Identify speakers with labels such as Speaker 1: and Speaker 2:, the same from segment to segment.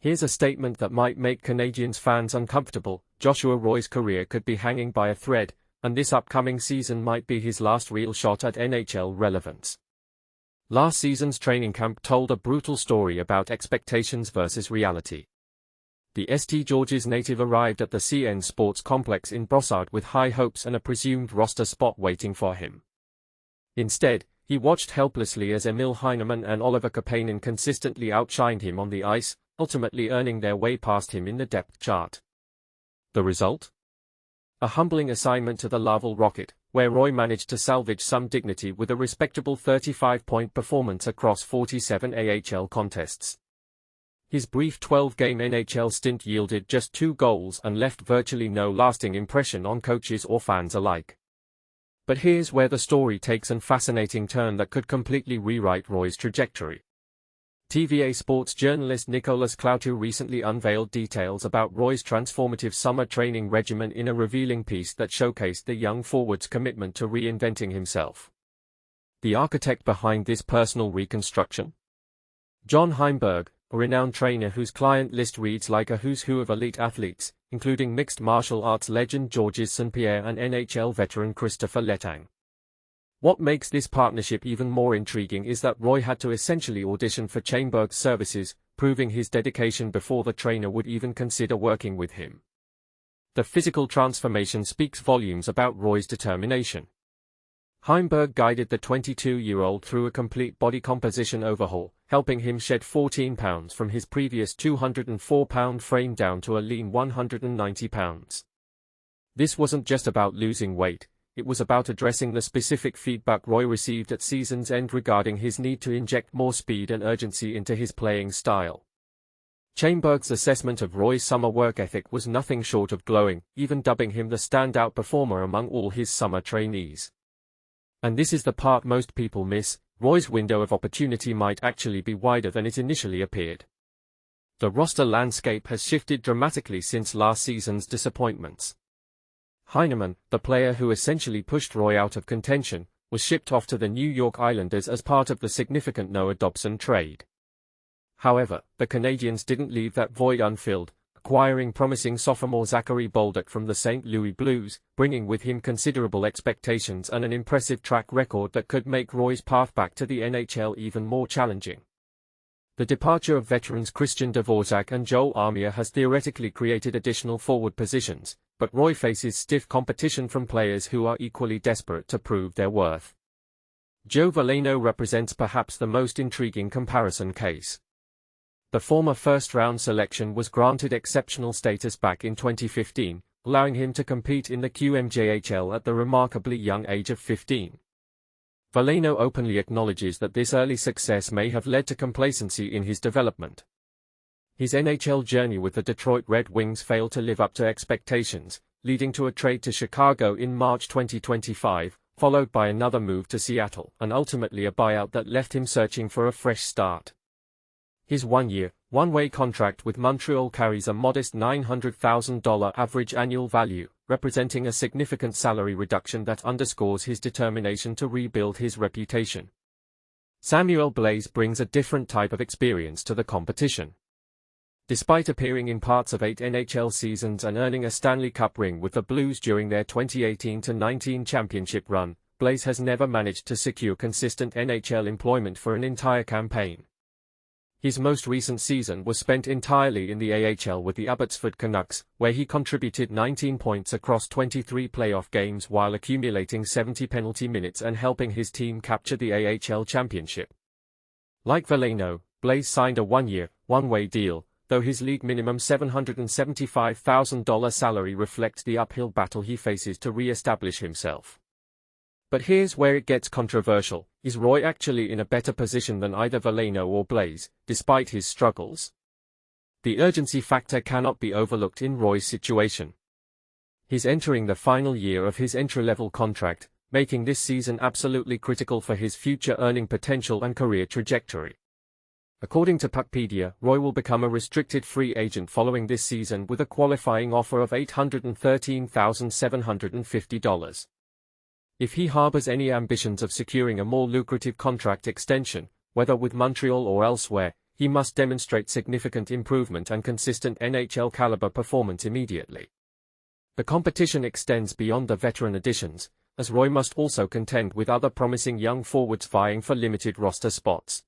Speaker 1: Here's a statement that might make Canadiens fans uncomfortable. Joshua Roy's career could be hanging by a thread, and this upcoming season might be his last real shot at NHL relevance. Last season's training camp told a brutal story about expectations versus reality. The St. George's native arrived at the CN Sports Complex in Brossard with high hopes and a presumed roster spot waiting for him. Instead, he watched helplessly as Emil Heineman and Oliver Kapanen consistently outshined him on the ice, ultimately earning their way past him in the depth chart. The result? A humbling assignment to the Laval Rocket, where Roy managed to salvage some dignity with a respectable 35-point performance across 47 AHL contests. His brief 12-game NHL stint yielded just 2 goals and left virtually no lasting impression on coaches or fans alike. But here's where the story takes a fascinating turn that could completely rewrite Roy's trajectory. TVA sports journalist Nicolas Cloutu recently unveiled details about Roy's transformative summer training regimen in a revealing piece that showcased the young forward's commitment to reinventing himself. The architect behind this personal reconstruction? John Chaimberg, a renowned trainer whose client list reads like a who's who of elite athletes, including mixed martial arts legend Georges St-Pierre and NHL veteran Kristopher Letang. What makes this partnership even more intriguing is that Roy had to essentially audition for Chaimberg's services, proving his dedication before the trainer would even consider working with him. The physical transformation speaks volumes about Roy's determination. Chaimberg guided the 22-year-old through a complete body composition overhaul, helping him shed 14 pounds from his previous 204-pound frame down to a lean 190 pounds. This wasn't just about losing weight. It was about addressing the specific feedback Roy received at season's end regarding his need to inject more speed and urgency into his playing style. Chaimberg's assessment of Roy's summer work ethic was nothing short of glowing, even dubbing him the standout performer among all his summer trainees. And this is the part most people miss: Roy's window of opportunity might actually be wider than it initially appeared. The roster landscape has shifted dramatically since last season's disappointments. Heineman, the player who essentially pushed Roy out of contention, was shipped off to the New York Islanders as part of the significant Noah Dobson trade. However, the Canadiens didn't leave that void unfilled, acquiring promising sophomore Zachary Bolduc from the St. Louis Blues, bringing with him considerable expectations and an impressive track record that could make Roy's path back to the NHL even more challenging. The departure of veterans Christian Dvorak and Joel Armia has theoretically created additional forward positions, but Roy faces stiff competition from players who are equally desperate to prove their worth. Joe Veleno represents perhaps the most intriguing comparison case. The former first-round selection was granted exceptional status back in 2015, allowing him to compete in the QMJHL at the remarkably young age of 15. Veleno openly acknowledges that this early success may have led to complacency in his development. His NHL journey with the Detroit Red Wings failed to live up to expectations, leading to a trade to Chicago in March 2025, followed by another move to Seattle, and ultimately a buyout that left him searching for a fresh start. His one-year, one-way contract with Montreal carries a modest $900,000 average annual value, representing a significant salary reduction that underscores his determination to rebuild his reputation. Samuel Blais brings a different type of experience to the competition. Despite appearing in parts of 8 NHL seasons and earning a Stanley Cup ring with the Blues during their 2018-19 championship run, Blais has never managed to secure consistent NHL employment for an entire campaign. His most recent season was spent entirely in the AHL with the Abbotsford Canucks, where he contributed 19 points across 23 playoff games while accumulating 70 penalty minutes and helping his team capture the AHL championship. Like Veleno, Blais signed a one-year, one-way deal, though his league minimum $775,000 salary reflects the uphill battle he faces to re-establish himself. But here's where it gets controversial: is Roy actually in a better position than either Veleno or Blais, despite his struggles? The urgency factor cannot be overlooked in Roy's situation. He's entering the final year of his entry-level contract, making this season absolutely critical for his future earning potential and career trajectory. According to Puckpedia, Roy will become a restricted free agent following this season with a qualifying offer of $813,750. If he harbors any ambitions of securing a more lucrative contract extension, whether with Montreal or elsewhere, he must demonstrate significant improvement and consistent NHL-caliber performance immediately. The competition extends beyond the veteran additions, as Roy must also contend with other promising young forwards vying for limited roster spots.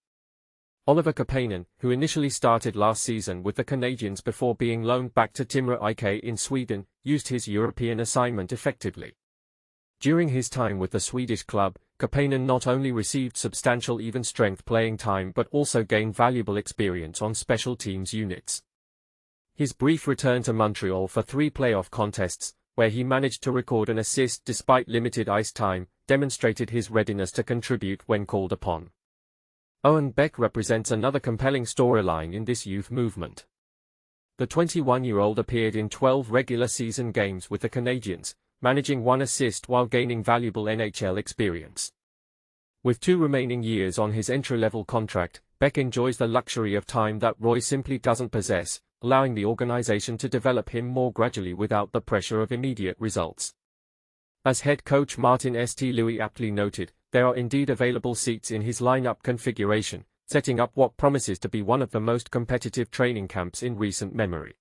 Speaker 1: Oliver Kapanen, who initially started last season with the Canadiens before being loaned back to Timrå IK in Sweden, used his European assignment effectively. During his time with the Swedish club, Kapanen not only received substantial even-strength playing time but also gained valuable experience on special teams units. His brief return to Montreal for 3 playoff contests, where he managed to record an assist despite limited ice time, demonstrated his readiness to contribute when called upon. Owen Beck represents another compelling storyline in this youth movement. The 21-year-old appeared in 12 regular season games with the Canadiens, managing 1 assist while gaining valuable NHL experience. With 2 remaining years on his entry-level contract, Beck enjoys the luxury of time that Roy simply doesn't possess, allowing the organization to develop him more gradually without the pressure of immediate results. As head coach Martin St. Louis aptly noted, there are indeed available seats in his lineup configuration, setting up what promises to be one of the most competitive training camps in recent memory.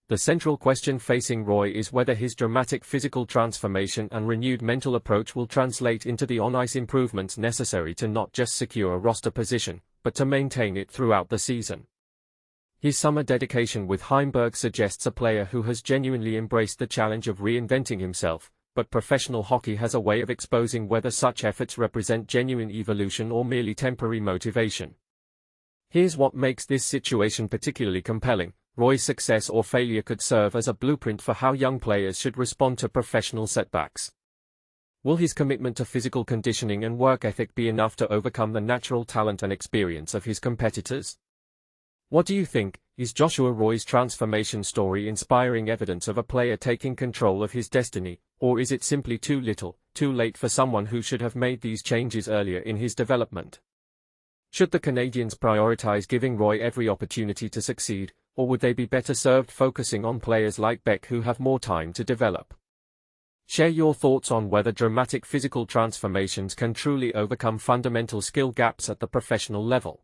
Speaker 1: The central question facing Roy is whether his dramatic physical transformation and renewed mental approach will translate into the on-ice improvements necessary to not just secure a roster position, but to maintain it throughout the season. His summer dedication with Chaimberg suggests a player who has genuinely embraced the challenge of reinventing himself, but professional hockey has a way of exposing whether such efforts represent genuine evolution or merely temporary motivation. Here's what makes this situation particularly compelling. Roy's success or failure could serve as a blueprint for how young players should respond to professional setbacks. Will his commitment to physical conditioning and work ethic be enough to overcome the natural talent and experience of his competitors? What do you think? Is Joshua Roy's transformation story inspiring evidence of a player taking control of his destiny, or is it simply too little, too late for someone who should have made these changes earlier in his development? Should the Canadiens prioritize giving Roy every opportunity to succeed, or would they be better served focusing on players like Beck who have more time to develop? Share your thoughts on whether dramatic physical transformations can truly overcome fundamental skill gaps at the professional level.